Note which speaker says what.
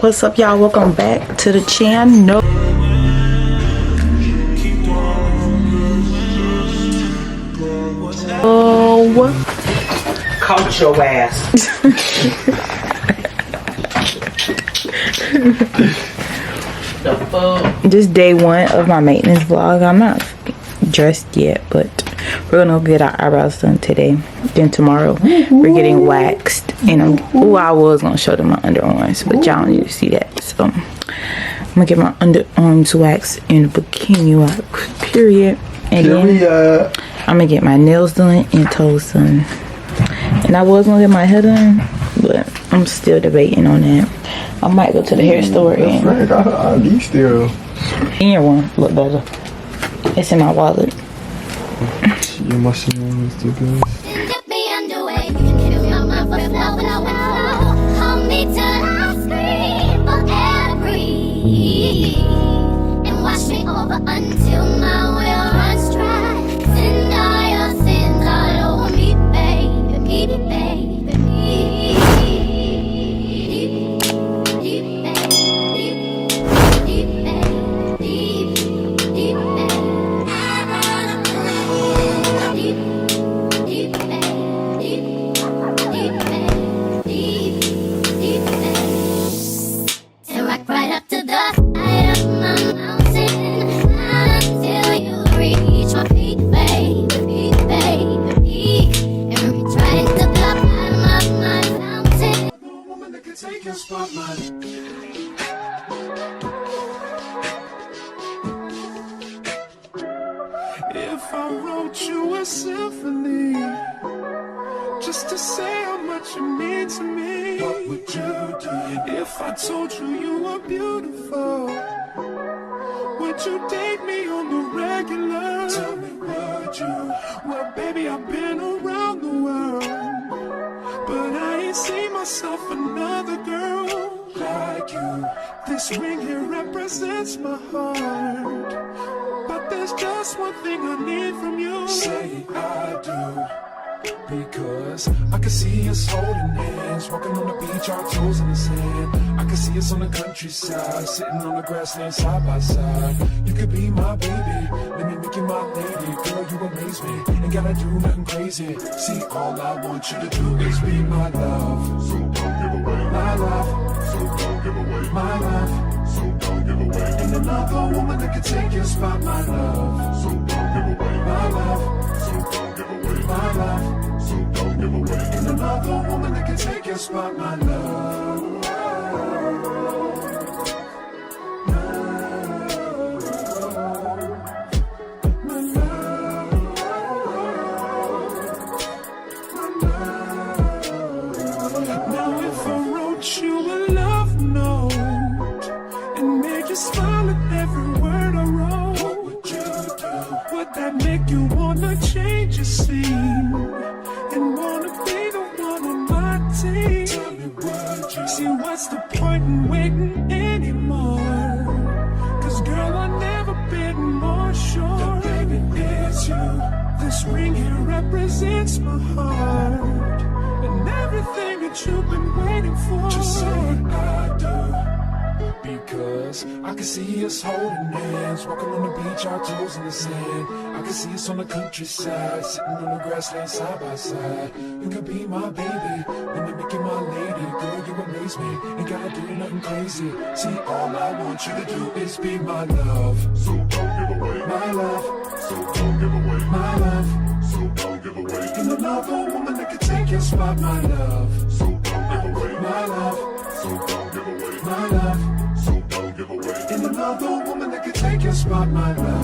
Speaker 1: What's up, y'all? Welcome back to the channel.
Speaker 2: Coach your ass. The fuck?
Speaker 1: This day one of my maintenance vlog. I'm not dressed yet, but we're gonna get our eyebrows done today. Then tomorrow we're getting waxed, and I was gonna show them my underarms, but y'all don't need to see that. So I'm gonna get my underarms waxed in bikini wax, period. And then I'm gonna get my nails done and toes done. And I was gonna get my hair done, but I'm still debating on that. I might go to the hair store and
Speaker 3: I still.
Speaker 1: in your one look better. It's in my wallet.
Speaker 3: You must have known it's too good.
Speaker 4: And wash me over until my will runs dry. Send all your sins all over me, baby, baby.
Speaker 5: If I wrote you a symphony just to say how much you mean to me, what would you do? If I told you you were beautiful, would you date me on the regular? Tell me, would you? Well, baby, I've been around the world, but I ain't seen myself another girl like you. This ring here represents my heart, but there's just one thing I need from you. Say I do. Because I can see us holding hands, walking on the beach, our toes in the sand. I can see us on the countryside, sitting on the grassland side by side. You could be my baby, let me make you my lady. Girl, you amaze me, ain't gotta do nothing crazy. See, all I want you to do is be my love. So don't give away my love. So don't give away my love. So don't give away. And another woman that can take your spot, my love. So don't give away my love. So don't give away my love. So don't give away. And another woman that can take your spot, my love. Now if I wrote you a love note and made you smile at every word I wrote, what would you do? Would that make you wanna change your scene and wanna be the one on my team? Tell me, would you? See, what's the point in waiting anymore? Cause girl, I've never been more sure that baby it's you. This ring here represents my heart and everything that you've been waiting for. Just say I do. Because I can see us holding hands, walking on the beach, our toes in the sand. I can see us on the countryside, sitting on the grassland side by side. You could be my baby, let me make you my lady. Girl, you amaze me, ain't gotta do nothing crazy. See, all I want you to do is be my love. So don't give away my love. So don't give away my love. So don't give away. And another woman that can take your spot, my love. So don't give away my love. So don't give away my love. So don't give away. And another woman that can take your spot, my love.